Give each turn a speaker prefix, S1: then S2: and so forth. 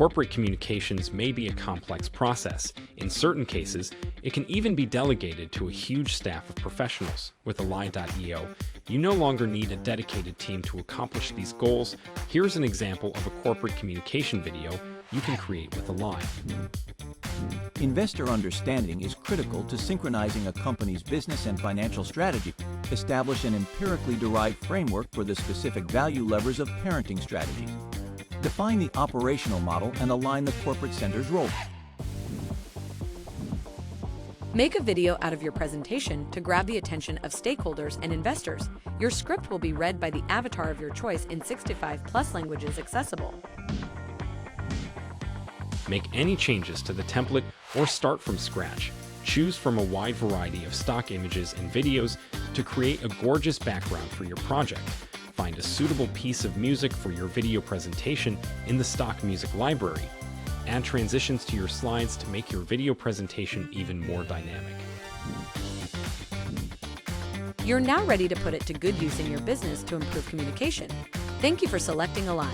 S1: Corporate communications may be a complex process. In certain cases, it can even be delegated to a huge staff of professionals. With Elai.io, you no longer need a dedicated team to accomplish these goals. Here's an example of a corporate communication video you can create with Elai.
S2: Investor understanding is critical to synchronizing a company's business and financial strategy. Establish an empirically derived framework for the specific value levers of parenting strategies. Define the operational model and align the corporate center's role.
S3: Make a video out of your presentation to grab the attention of stakeholders and investors. Your script will be read by the avatar of your choice in 65+ languages accessible.
S1: Make any changes to the template or start from scratch. Choose from a wide variety of stock images and videos to create a gorgeous background for your project. Find a suitable piece of music for your video presentation in the stock music library. Add transitions to your slides to make your video presentation even more dynamic.
S3: You're now ready to put it to good use in your business to improve communication. Thank you for selecting Elai.